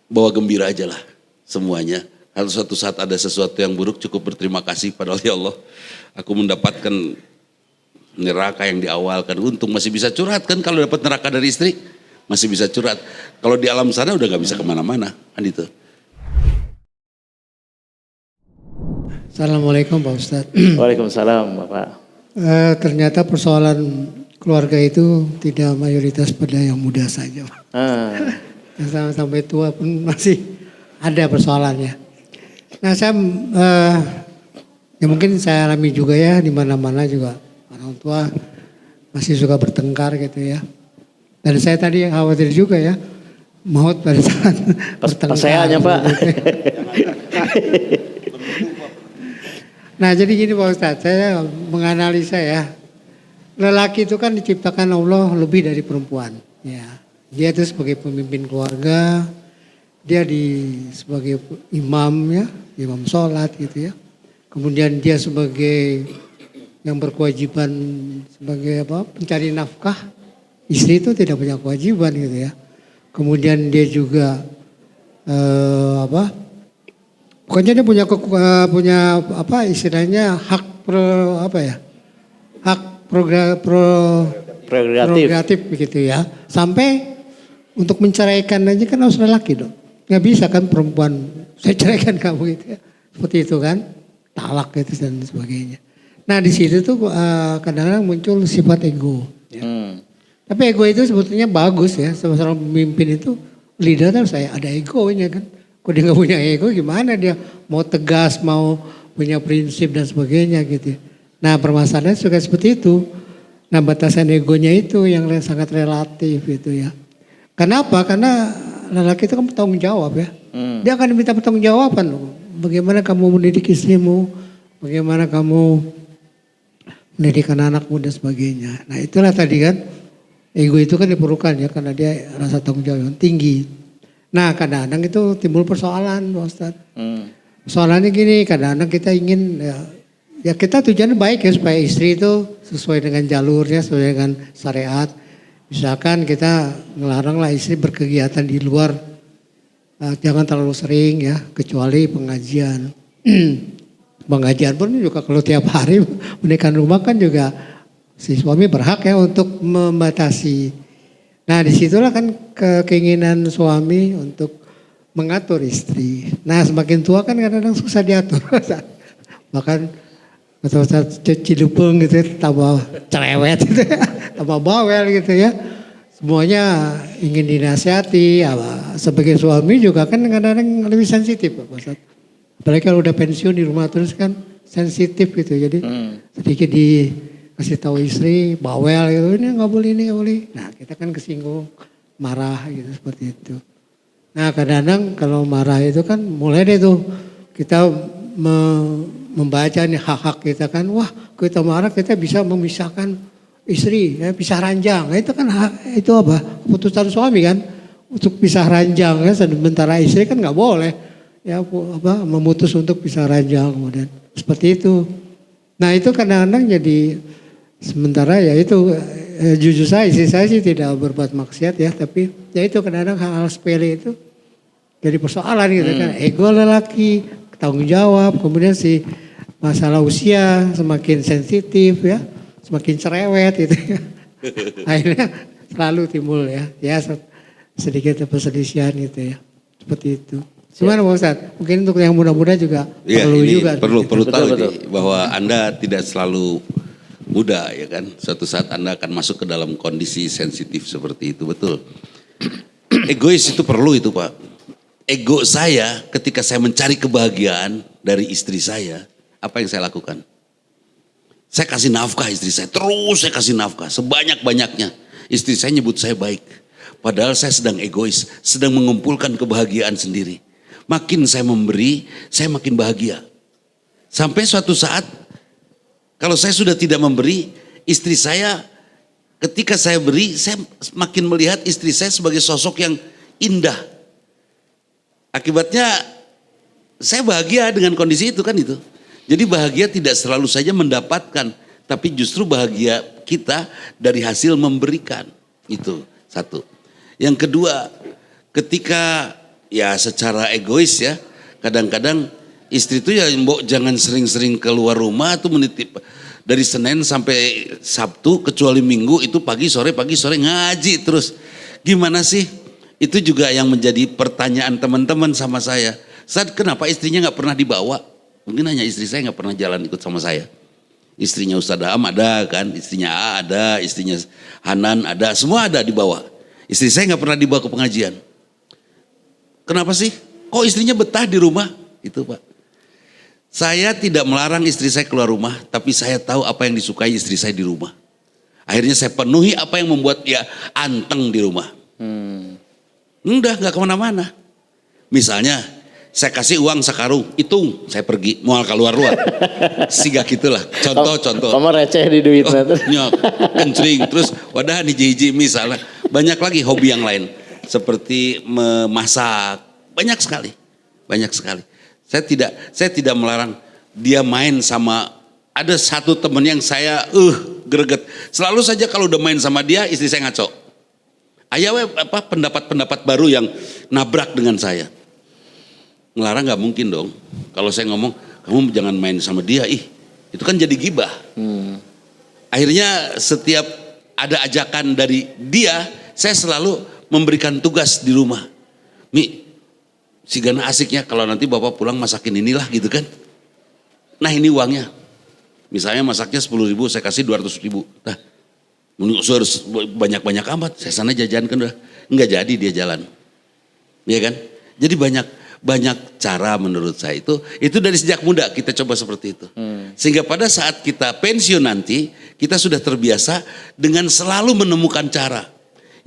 bawa gembira aja lah semuanya. Kalau suatu saat ada sesuatu yang buruk cukup berterima kasih pada Allah. Aku mendapatkan neraka yang di awal kan, untung masih bisa curhat kan, kalau dapat neraka dari istri masih bisa curhat. Kalau di alam sana udah gak bisa kemana-mana kan itu. Assalamualaikum Pak Ustadz. Waalaikumsalam Bapak. Ternyata persoalan keluarga itu tidak mayoritas pada yang muda saja, Pak. Yang sampai tua pun masih ada persoalannya. Nah saya, ya mungkin saya alami juga ya, di mana-mana juga orang tua masih suka bertengkar gitu ya. Dan saya tadi yang khawatir juga ya, maut pada saat bertengkar. Saya hanya Pak. Nah jadi gini Pak Ustadz, saya menganalisa ya, lelaki itu kan diciptakan Allah lebih dari perempuan. Ya, dia itu sebagai pemimpin keluarga, dia sebagai imam ya, imam sholat gitu ya. Kemudian dia sebagai yang berkewajiban sebagai pencari nafkah. Istri itu tidak punya kewajiban gitu ya. Kemudian dia juga pokoknya dia punya istilahnya hak prerogatif begitu ya. Sampai untuk menceraikan aja kan harus lelaki dong. Nggak bisa kan perempuan, saya ceraikan kamu gitu ya. Seperti itu kan, talak itu dan sebagainya. Nah di situ tuh kadang-kadang muncul sifat ego. Ya. Tapi ego itu sebetulnya bagus ya. Seorang pemimpin itu, leader harus ada egonya kan. Kalau dia nggak punya ego gimana dia mau tegas, mau punya prinsip dan sebagainya gitu. Nah permasalahannya juga seperti itu. Nah batasan egonya itu yang sangat relatif gitu ya. Kenapa? Karena lelaki itu kan bertanggung jawab ya. Dia akan diminta pertanggung jawaban loh. Bagaimana kamu mendidik istrimu, bagaimana kamu mendidik anak-anakmu dan sebagainya. Nah itulah tadi kan, ego itu kan diperlukan ya karena dia rasa tanggung jawab yang tinggi. Nah kadang-kadang itu timbul persoalan Pak Ustadz. Persoalannya gini, kadang-kadang kita ingin ya kita tujuannya baik ya supaya istri itu sesuai dengan jalurnya, sesuai dengan syariat. Misalkan kita ngelaranglah istri berkegiatan di luar, jangan terlalu sering ya, kecuali pengajian. Pengajian pun juga kalau tiap hari menikah rumah kan juga si suami berhak ya untuk membatasi. Nah disitulah kan keinginan suami untuk mengatur istri. Nah semakin tua kan kadang-kadang susah diatur. Bahkan saat Cilupeng gitu tambah cerewet gitu ya, tambah bawel gitu ya. Semuanya ingin dinasihati. Sebagai suami juga kan kadang-kadang lebih sensitif Pak Ustadz. Apalagi kalau udah pensiun di rumah terus kan sensitif gitu. Jadi sedikit dikasih tahu istri bawel gitu, ini nggak boleh, ini nggak boleh. Nah kita kan kesinggung, marah gitu seperti itu. Nah kadang-kadang kalau marah itu kan mulai deh tuh kita membaca nih hak-hak kita kan. Wah kita marah kita bisa memisahkan istri, ya, pisah ranjang. Nah, itu kan itu keputusan suami kan untuk pisah ranjang ya. Sementara istri kan nggak boleh ya memutus untuk pisah ranjang kemudian seperti itu. Nah itu kadang-kadang jadi sementara ya itu jujur istri saya sih tidak berbuat maksiat ya, tapi ya itu kadang-kadang hal-hal sepele itu jadi persoalan gitu kan. Ego lelaki, tanggung jawab, kemudian si masalah usia semakin sensitif ya, semakin cerewet gitu ya. Akhirnya selalu timbul ya sedikit perselisihan gitu ya, seperti itu. Gimana Pak Ustadz? Mungkin untuk yang muda-muda juga ya, perlu juga. Perlu tahu betul. ini bahwa Anda tidak selalu muda ya kan. Suatu saat Anda akan masuk ke dalam kondisi sensitif seperti itu, betul. Egois itu perlu itu Pak. Ego saya ketika saya mencari kebahagiaan dari istri saya, apa yang saya lakukan? Saya kasih nafkah istri saya, terus saya kasih nafkah sebanyak-banyaknya. Istri saya nyebut saya baik. Padahal saya sedang egois, sedang mengumpulkan kebahagiaan sendiri. Makin saya memberi, saya makin bahagia. Sampai suatu saat, kalau saya sudah tidak memberi, istri saya ketika saya beri, saya makin melihat istri saya sebagai sosok yang indah. Akibatnya saya bahagia dengan kondisi itu kan itu. Jadi bahagia tidak selalu saja mendapatkan, tapi justru bahagia kita dari hasil memberikan. Itu satu. Yang kedua, ketika ya secara egois ya. Kadang-kadang istri itu ya mbok jangan sering-sering keluar rumah tuh menitip dari Senin sampai Sabtu kecuali Minggu itu pagi sore ngaji terus. Gimana sih? Itu juga yang menjadi pertanyaan teman-teman sama saya. Saat kenapa istrinya nggak pernah dibawa? Mungkin hanya istri saya nggak pernah jalan ikut sama saya. Istrinya Ustadz Am ada kan, istrinya A ada, istrinya Hanan ada, semua ada dibawa. Istri saya nggak pernah dibawa ke pengajian. Kenapa sih? Kok istrinya betah di rumah? Itu Pak. Saya tidak melarang istri saya keluar rumah, tapi saya tahu apa yang disukai istri saya di rumah. Akhirnya saya penuhi apa yang membuat dia anteng di rumah. Udah nggak kemana-mana. Misalnya saya kasih uang sekarung, hitung, saya pergi, mau keluar-luar. Siga gitulah, contoh. Kamu receh di duit Nyok, kencring, terus wadah hiji-hiji misalnya. Banyak lagi hobi yang lain, seperti memasak, banyak sekali. Saya tidak melarang dia main sama, ada satu temen yang saya greget. Selalu saja kalau udah main sama dia, istri saya ngaco. Pendapat-pendapat baru yang nabrak dengan saya. Ngelarang nggak mungkin dong. Kalau saya ngomong, kamu jangan main sama dia, itu kan jadi gibah. Akhirnya setiap ada ajakan dari dia, saya selalu memberikan tugas di rumah. Mi, si Gana asiknya kalau nanti bapak pulang masakin inilah gitu kan. Nah ini uangnya. Misalnya masaknya 10.000, saya kasih 200.000. Nah, harus banyak-banyak amat. Saya sana jajan kan udah. Enggak jadi dia jalan. Iya kan? Jadi banyak cara menurut saya itu dari sejak muda kita coba seperti itu. Sehingga pada saat kita pensiun nanti, kita sudah terbiasa dengan selalu menemukan cara.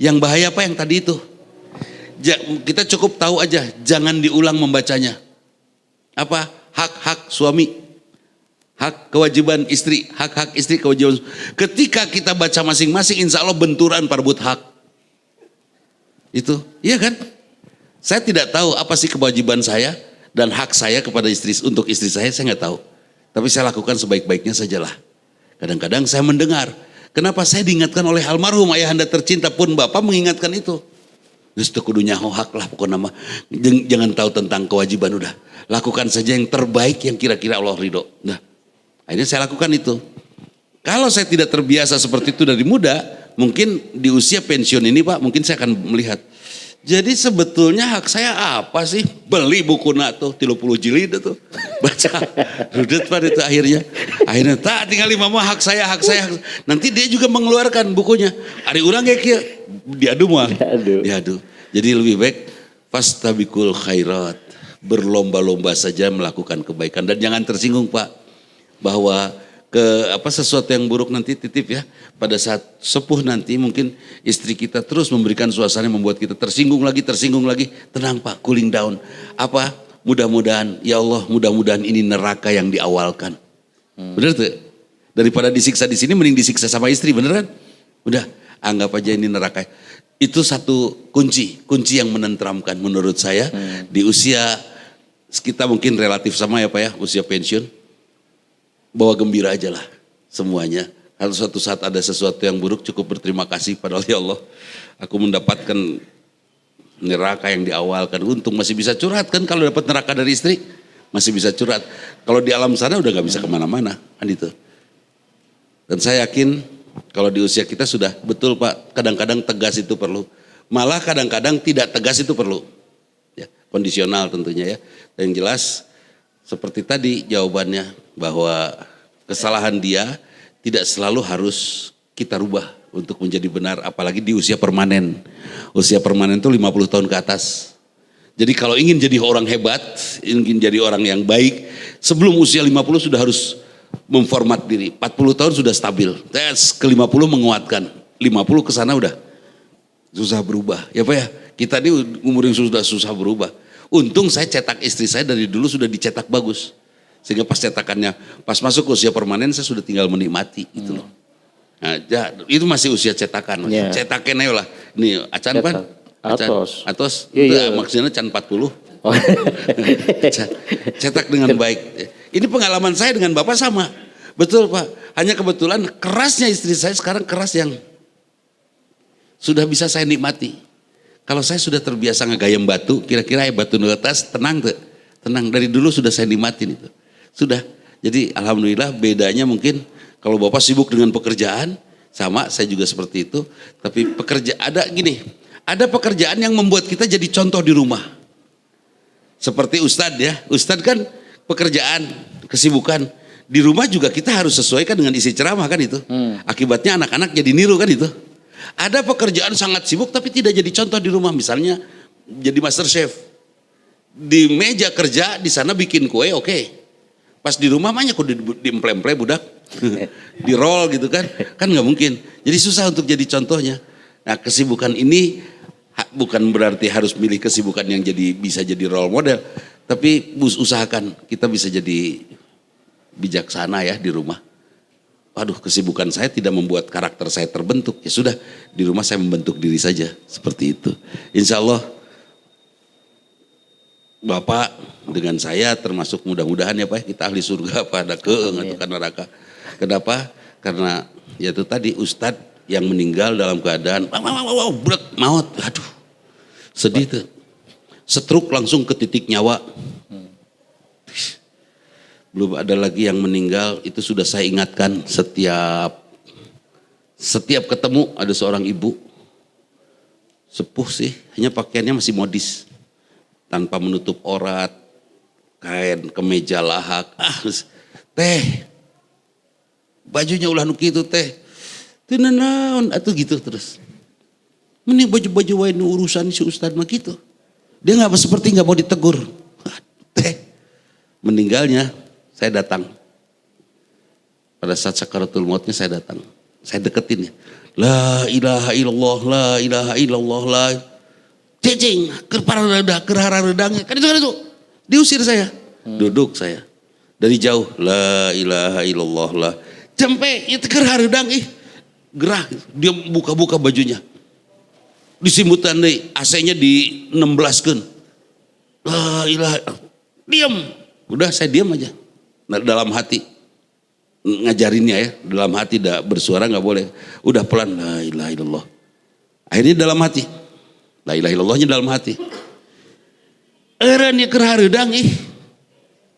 Yang bahaya apa yang tadi itu? Kita cukup tahu aja, jangan diulang membacanya. Apa? Hak-hak suami, hak kewajiban istri, hak-hak istri, kewajiban. Ketika kita baca masing-masing, insya Allah benturan perebut hak. Itu, iya kan? Saya tidak tahu apa sih kewajiban saya dan hak saya kepada untuk istri saya nggak tahu. Tapi saya lakukan sebaik-baiknya sajalah. Kadang-kadang saya mendengar, kenapa saya diingatkan oleh almarhum ayahanda tercinta pun Bapak mengingatkan itu. Terus kudunya hak lah pokoknya mah. Jangan tahu tentang kewajiban udah. Lakukan saja yang terbaik yang kira-kira Allah ridho. Nah, akhirnya saya lakukan itu. Kalau saya tidak terbiasa seperti itu dari muda, mungkin di usia pensiun ini Pak, mungkin saya akan melihat. Jadi sebetulnya hak saya apa sih? Beli buku tuh 30 jilid tuh. Baca. Rudet Pak itu akhirnya. Akhirnya tak tinggal mama hak saya. Nanti dia juga mengeluarkan bukunya. Ari urang kayak kia diadu mah. Diadu. Jadi lebih baik fastabikul khairat. Berlomba-lomba saja melakukan kebaikan dan jangan tersinggung Pak bahwa sesuatu yang buruk nanti titip ya. Pada saat sepuh nanti mungkin istri kita terus memberikan suasana yang membuat kita tersinggung lagi. Tenang Pak, cooling down. Mudah-mudahan ya Allah, mudah-mudahan ini neraka yang diawalkan. Bener tuh? Daripada disiksa di sini mending disiksa sama istri, bener kan? Udah, anggap aja ini neraka. Itu satu kunci yang menenteramkan menurut saya di usia kita mungkin relatif sama ya Pak ya, usia pensiun. Bawa gembira aja lah semuanya. Kalau suatu saat ada sesuatu yang buruk cukup berterima kasih pada Allah. Aku mendapatkan neraka yang diawalkan. Untung masih bisa curhat kan kalau dapat neraka dari istri. Masih bisa curhat. Kalau di alam sana udah gak bisa kemana-mana. Kan itu. Dan saya yakin kalau di usia kita sudah betul Pak. Kadang-kadang tegas itu perlu. Malah kadang-kadang tidak tegas itu perlu. Ya, kondisional tentunya ya. Dan yang jelas seperti tadi jawabannya bahwa kesalahan dia tidak selalu harus kita rubah untuk menjadi benar apalagi di usia permanen. Usia permanen itu 50 tahun ke atas. Jadi kalau ingin jadi orang hebat, ingin jadi orang yang baik, sebelum usia 50 sudah harus memformat diri. 40 tahun sudah stabil. Ke 50 menguatkan. 50 ke sana udah susah berubah. Ya Pak ya, kita ini umur yang sudah susah berubah. Untung saya cetak istri saya dari dulu sudah dicetak bagus. Sehingga pas cetakannya, pas masuk usia permanen saya sudah tinggal menikmati gitu loh. Nah, itu masih usia cetakan. Yeah. Cetakan ayo lah. Ini acan pan? Atos. Yeah. Maksudnya can 40. Oh. Cetak dengan baik. Ini pengalaman saya dengan Bapak sama. Betul Pak. Hanya kebetulan kerasnya istri saya sekarang keras yang sudah bisa saya nikmati. Kalau saya sudah terbiasa ngegayam batu, kira-kira batu di atas tenang tuh. Tenang, dari dulu sudah saya nikmatin itu. Sudah. Jadi alhamdulillah bedanya mungkin kalau Bapak sibuk dengan pekerjaan, sama saya juga seperti itu. Tapi ada pekerjaan yang membuat kita jadi contoh di rumah. Seperti Ustadz ya, Ustadz kan pekerjaan, kesibukan. Di rumah juga kita harus sesuaikan dengan isi ceramah kan itu. Akibatnya anak-anak jadi niru kan itu. Ada pekerjaan sangat sibuk tapi tidak jadi contoh di rumah. Misalnya jadi master chef. Di meja kerja di sana bikin kue oke. Pas di rumah banyak kok diemple-emple budak. Di roll gitu kan. Kan nggak mungkin. Jadi susah untuk jadi contohnya. Nah kesibukan ini bukan berarti harus milih kesibukan yang bisa jadi role model. Tapi usahakan kita bisa jadi bijaksana ya di rumah. Waduh kesibukan saya tidak membuat karakter saya terbentuk. Ya sudah di rumah saya membentuk diri saja. Seperti itu. Insya Allah Bapak dengan saya termasuk mudah-mudahan ya Pak kita ahli surga pada atau kan neraka. Kenapa? Karena ya itu tadi Ustadz yang meninggal dalam keadaan berat maut. Aduh sedih tuh. Stroke langsung ke titik nyawa. Belum ada lagi yang meninggal, itu sudah saya ingatkan setiap ketemu ada seorang ibu. Sepuh sih, hanya pakaiannya masih modis. Tanpa menutup aurat, kain, kemeja lahak. Teh, bajunya ulah nu kitu teh. Teu naon atuh gitu terus. Mending baju-baju wae urusan si Ustadz mah gitu. Dia seperti nggak mau ditegur. Teh, meninggalnya. Saya datang. Pada saat sakaratul mautnya saya datang. Saya deketin ya. La ilaha illallah, la ilaha illallah, la. Cecing, kerhararedangnya. Kan itu. Diusir saya. Duduk saya. Dari jauh. La ilaha illallah, la. Cempe, itu kerharedang gerah. Dia buka-buka bajunya. Disimutan deh. AC-nya di 16-keun. La ilaha. Diam. Udah saya diam aja. Dalam hati ngajarinnya ya, dalam hati tidak bersuara nggak boleh, udah pelan la ilaha illallah. Akhirnya dalam hati, la ilaha illallahnya dalam hati. Eranya kerhareudang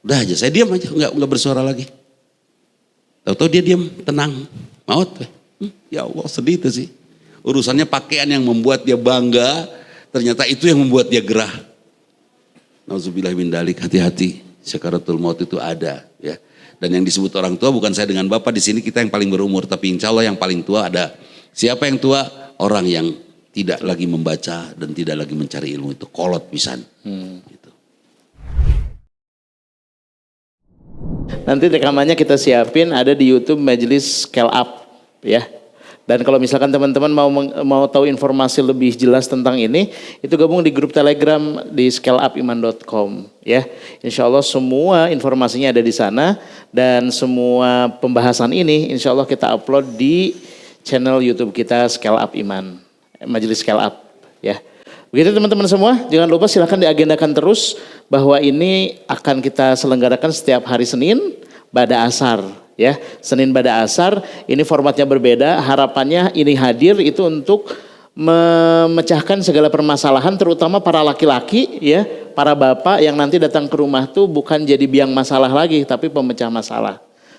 udah aja saya diam aja, nggak bersuara lagi. Tahu-tahu dia diam, tenang, maut. Ya Allah sedih itu sih. Urusannya pakaian yang membuat dia bangga, ternyata itu yang membuat dia gerah. Nauzubillah min dalik, hati-hati. Sakaratul maut itu ada ya. Dan yang disebut orang tua bukan saya dengan Bapak di sini kita yang paling berumur, tapi insya Allah yang paling tua ada. Siapa yang tua? Orang yang tidak lagi membaca dan tidak lagi mencari ilmu itu kolot pisan. Gitu. Nanti rekamannya kita siapin ada di YouTube Majelis Scale Up ya. Dan kalau misalkan teman-teman mau tahu informasi lebih jelas tentang ini, itu gabung di grup Telegram di scaleupiman.com ya. Insya Allah semua informasinya ada di sana dan semua pembahasan ini insya Allah kita upload di channel YouTube kita Scale Up Iman, Majelis Scale Up ya. Begitu teman-teman semua, jangan lupa silahkan diagendakan terus bahwa ini akan kita selenggarakan setiap hari Senin pada asar. Ya, Senin pada asar, ini formatnya berbeda, harapannya ini hadir itu untuk memecahkan segala permasalahan terutama para laki-laki ya, para bapak yang nanti datang ke rumah tuh bukan jadi biang masalah lagi tapi pemecah masalah.